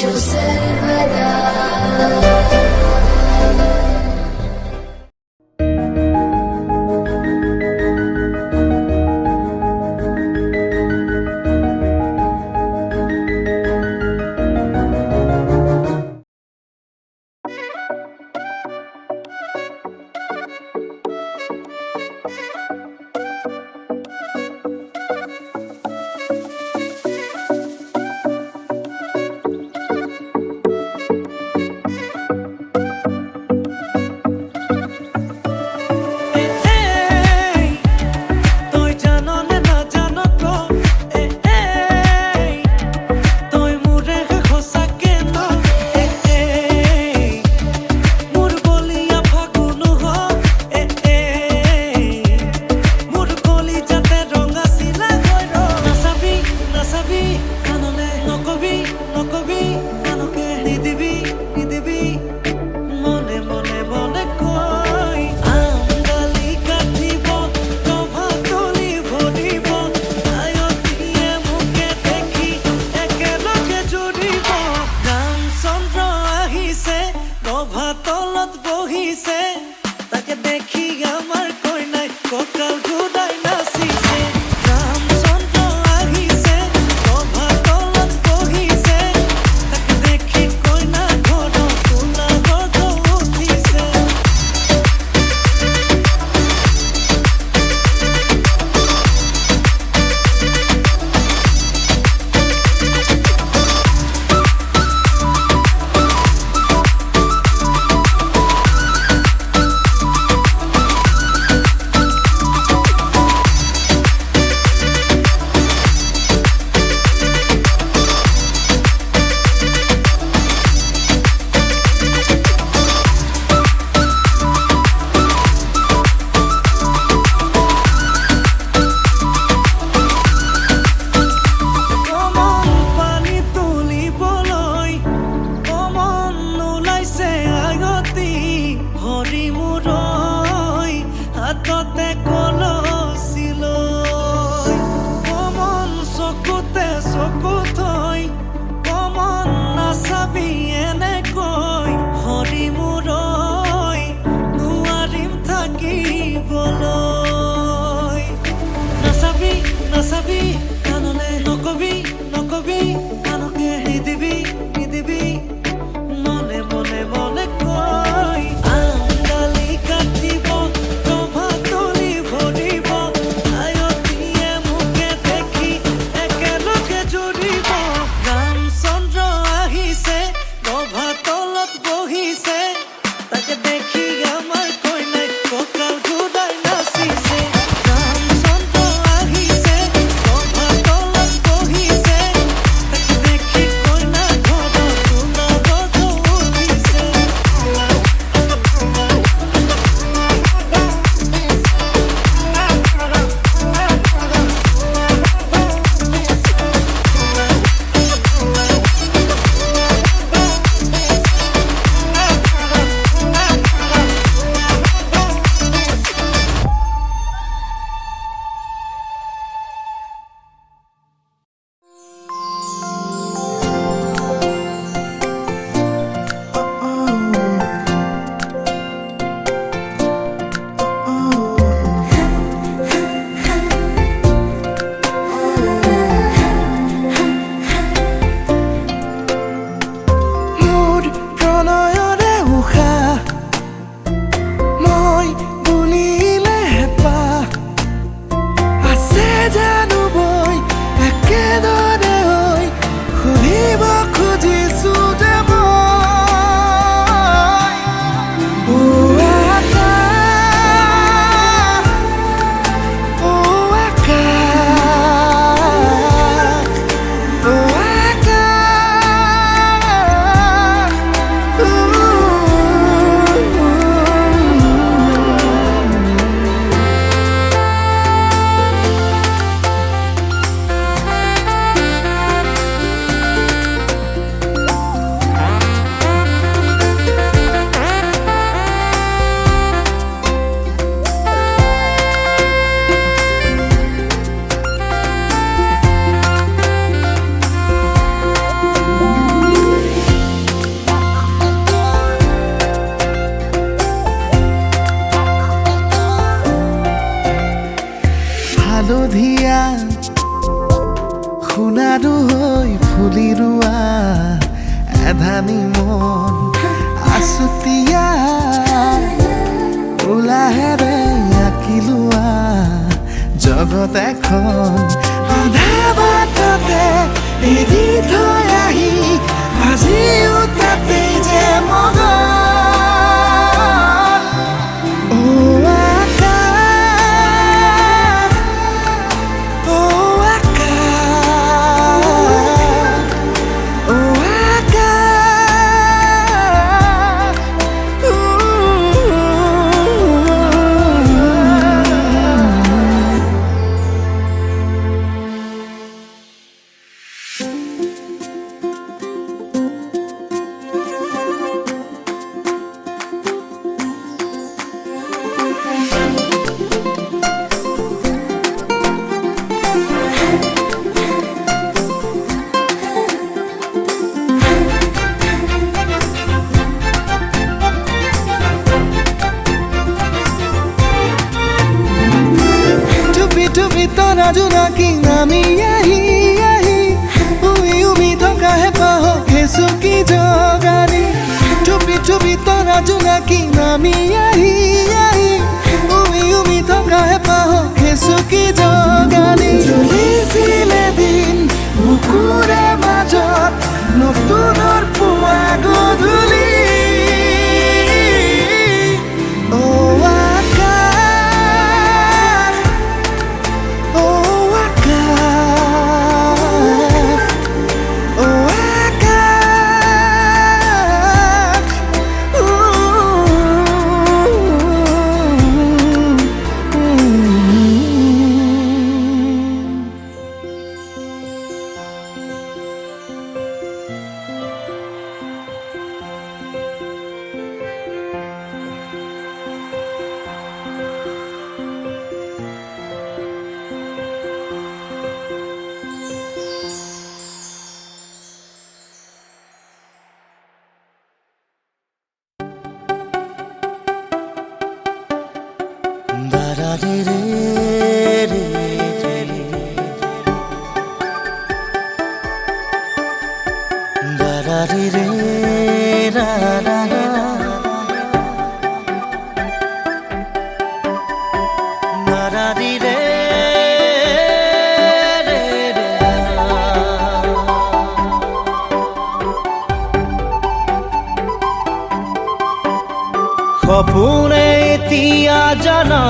दिशु सर्वदा। এধানি মন আছুতীয়া উলাহেৰে আঁকিলোৱা জগত এখন আধা বাটতে এৰি থৈ আহি আজিও তাতে যে মগন তৰা জোনাকী নামি আহি উমি থকাহে পাহ খেচুকি জগানি থুপি থুপি তৰা জোনাকী নামি আহি উমি থকাহে পাহ খেচুকি জগানি চলিছিলে দিন বুকুৰে মাজত নতুনৰ পুৱা গধূলি সপোনে এতিয়া জানা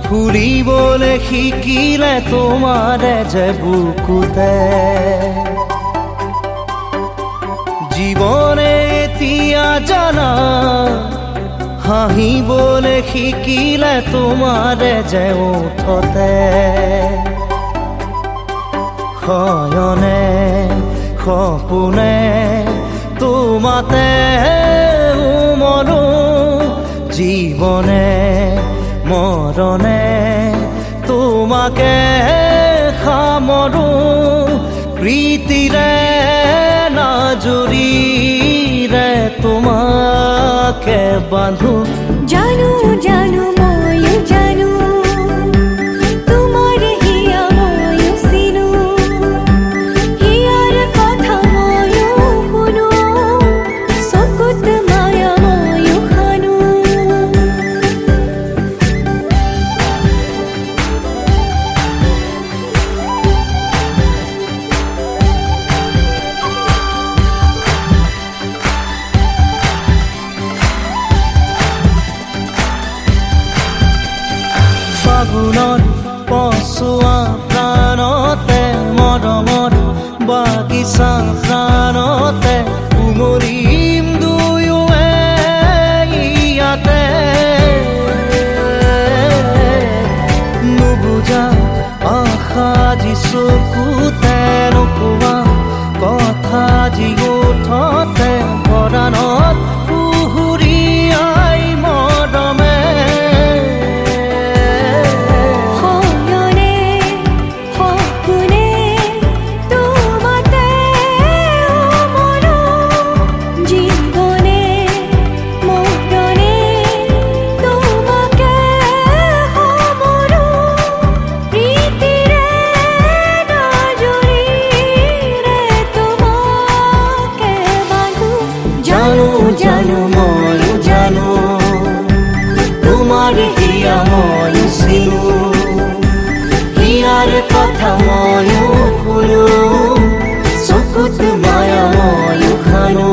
ফুৰিবলৈ শিকিলে তোমাৰে যে বুকুতে জীৱনে এতিয়া জানা হাঁহিবলৈ শিকিলে তোমাৰে যে ওঠতে শয়নে সপোনে তোমাতে মনো জীৱনে মৰণে তোমাকে সামৰো প্ৰীতিৰে নাজুৰিৰে তোমাকে বান্ধো জানো জানো ময়ো জানো তোমাৰ হিয়া ময়ো চিনো হিয়াৰ কথা ময়ো শুনো চকুত মায়া ময়ো খানো ফাগুনত পচোৱা প্ৰাণতে মৰমত বাগিচা প্ৰাণতে উমলিম দুয়োৱে ইয়াতে নুবুজা আশা যি চকুতে নোকোৱা কথা যি ওঠতে পৰাণত পুহুৰীয়াই মৰমে শয়নে সপোনে তোমাতে হিয়া ময়ো চিনো হিয়াৰ কথা ময়ো শুনো চকুত মায়া ময়ো খানো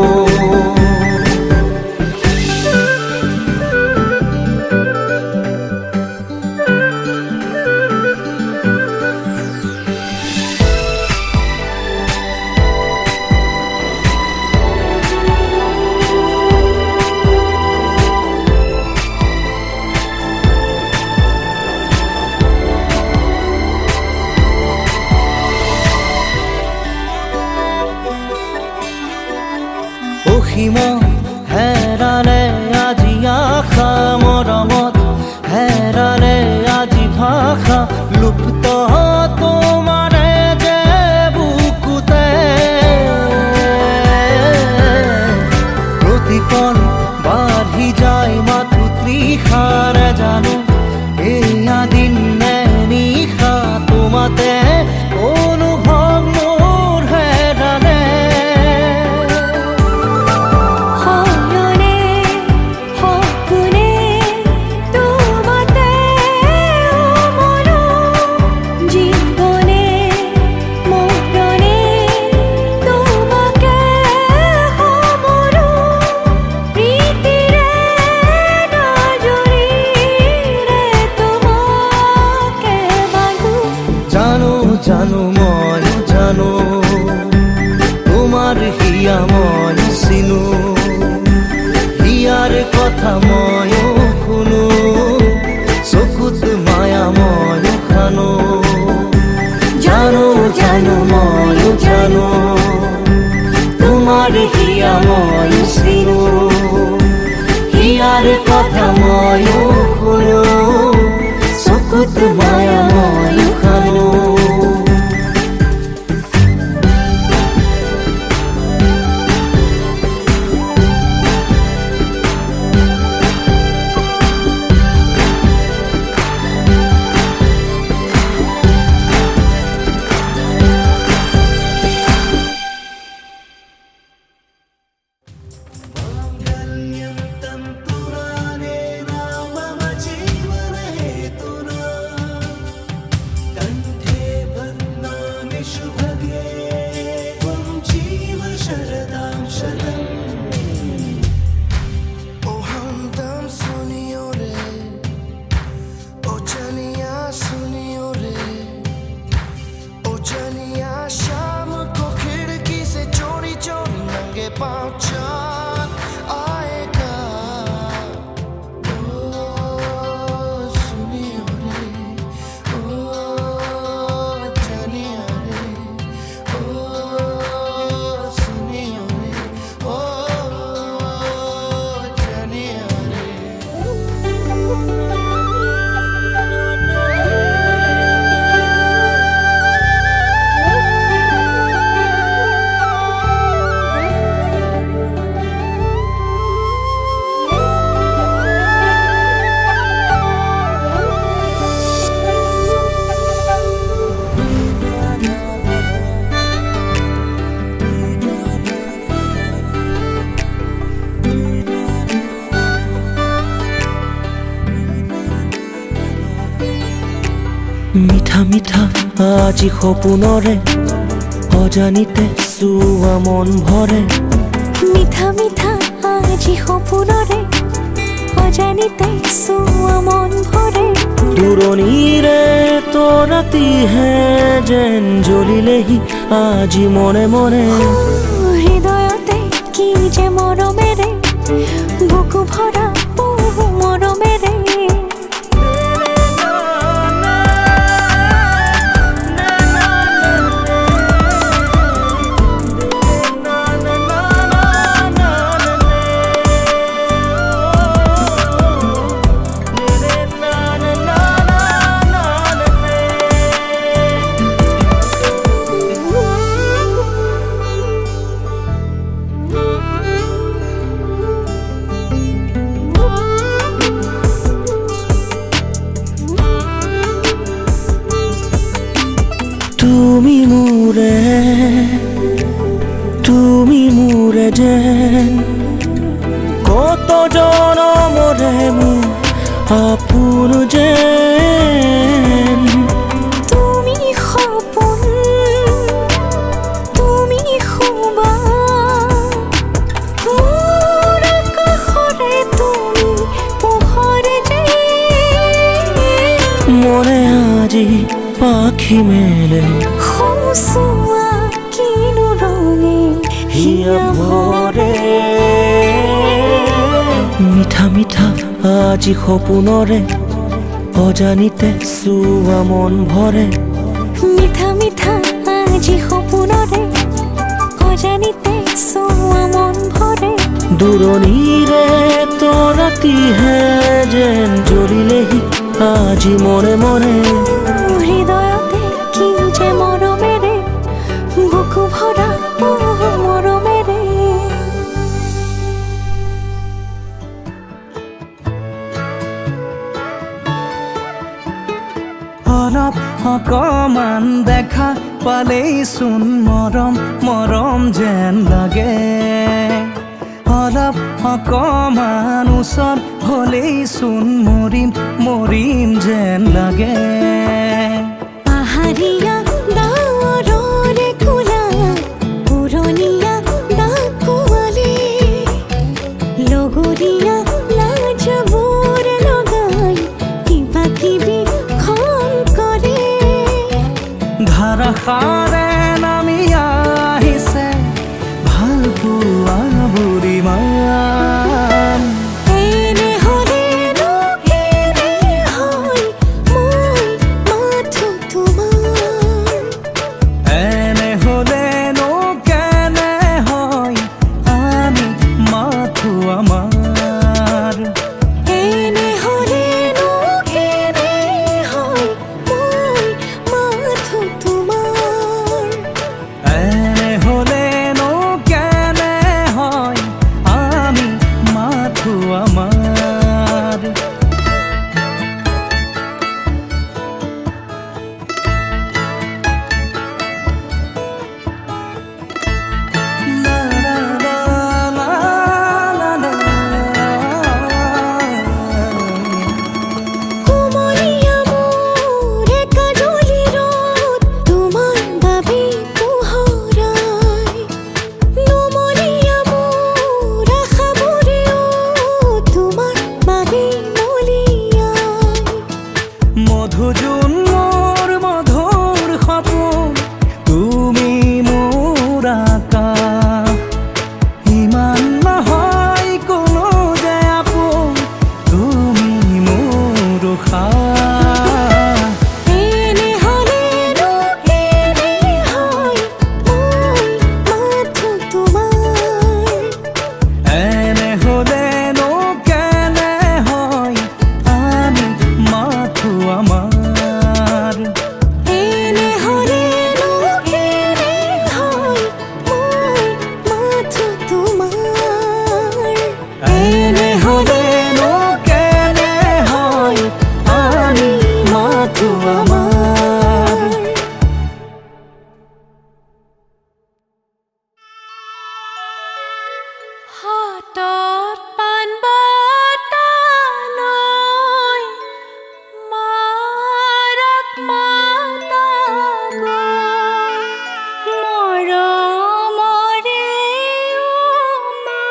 অসীম হেৰালে আজি আশা মৰমত হেৰালে আজি ভাষা লুপ্ত তোমাৰে যে বুকুতে প্ৰতিপল বাঢ়ি যায় মাথো তৃষাৰে জানো এয়া দিন নে নিশা তোমাতে অনুভৱ মোৰ হেৰালে জানো ময়ো জানো তোমাৰ হিয়া ময়ো চিনো হিয়াৰ কথা ময়ো শুনো চকুত মায়া ময়ো খানো জানো জানো ময়ো জানো তোমাৰ হিয়া ময়ো চিনো হিয়াৰ কথা ময়ো শুনো চকুত মায়া ময়ো খানো মিঠা মিঠা আজি সপোনৰে অজানিতে চুৱা মন ভৰে মিঠা মিঠা আজি সপোনৰে অজানিতে চুৱা মন ভৰে দূৰণিৰে তো ৰাতিহে যেন জ্বলিলেহি আজি মনে মনে হৃদয়তে কি যে মৰমেৰে বুকু ভৰা বহু মৰমেৰে তুমি মোৰে যেন কত জনমৰে মোৰ আপোন যেন তুমি সপোন তুমি শুবা মোৰ আকাশৰে তুমি পোহৰ যে মনে আজি পাখি মেলে সৌচোৱা কিনো ৰঙে হিয়া ভৰে মিঠা মিঠা আজি সপোনৰে অজানিতে চুৱা মন ভৰে মিঠা মিঠা আজি সপোনৰে অজানিতে চোৱা মন ভৰে দূৰণিৰে তৰাতিহে যেন জ্বলিলেহি আজি মনে মনে হৃদয়তে কি যে মৰমেৰে বুকু ভৰা মৰমেৰে অলপ অকমান দেখা পালেই চোন মৰম মৰম যেন লাগে অলপ অকমান ওচৰ হ'লেই চোন মৰিম মৰিম যেন লাগে পাহাৰীয়া ডাৱৰৰে কোলা পুৰণীয়া ডাকুৱালে লগৰীয়া লাজবোৰ লগাই কিবা কিবি খন কৰে ধাৰাসাৰে নামি আহিছে ভাল পোৱা বুঢ়ীমান এনে হ'লেনো কেনে হয় মই মাথো তোমাৰ এনে হ'লেনো কেনে হয় আমি মাথো আমাৰ এনে হ'লেনো কেনে হয় মই মাথো তোমাৰ এনে হ'লেনো কেনে হয় আমি মাথো আমাৰ লা লা লা লা লা লা। কোমলীয়া মোৰ কাজলি ৰদ তোমাৰ বাবে পোহৰাই নুমলীয়া মোৰ আশাবোৰেও তোমাৰ বাবে মলিয়াই মধুজোন মোৰ মধুৰ সপোন তুমি মোৰ আকাশ ইমান নহয় কোনো যে আপোন তুমি মোৰ উশাহ এনে হ'লেনো কেনে হয় মই মাথো তোমাৰ এনে হ'লেনো কেনে হয় আমি মাথো আমাৰ এনে হ'লেনো কেনে হয় মই মাথো তোমাৰ এনে হ'লেনো কেনে হয় আমি মাথো আমাৰ হাতত পাণ বঁটা লৈ মাৰক মাতা গৈ মৰমৰে মা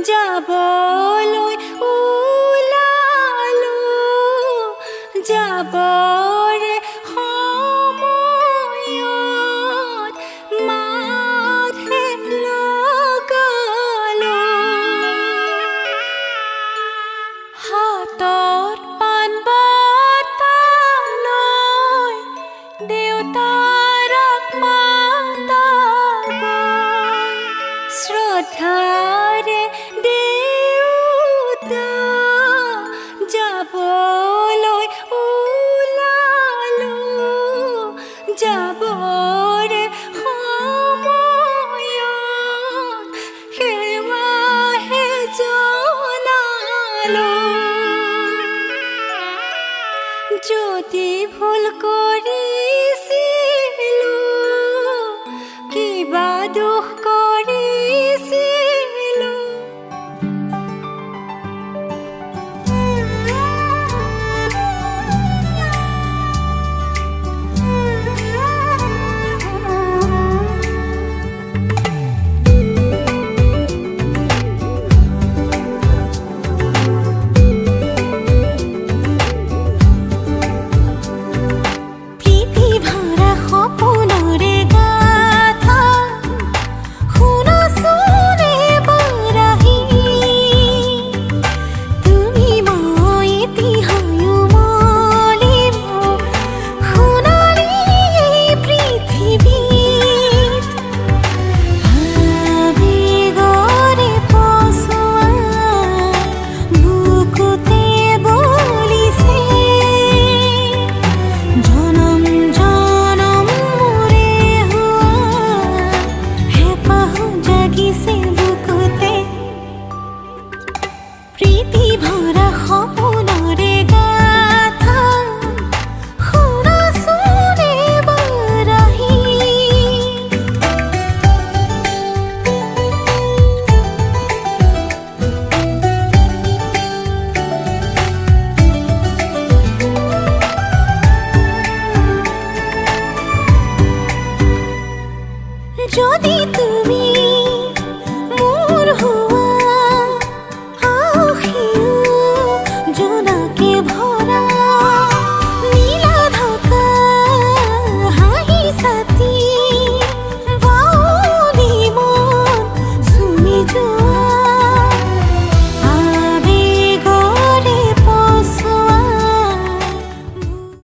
যাবলৈ ওলালো যাবৰে সময়ত মাতহে লগালো হাতত পাণ বঁটা লৈ দেউতাৰক মাতা গৈ শ্ৰদ্ধাৰে দেউতা যাবলৈ ওলালো যাবৰে সময়ত সেৱাহে জনালো যদি ভুল কৰিছিলো কিবা দুখ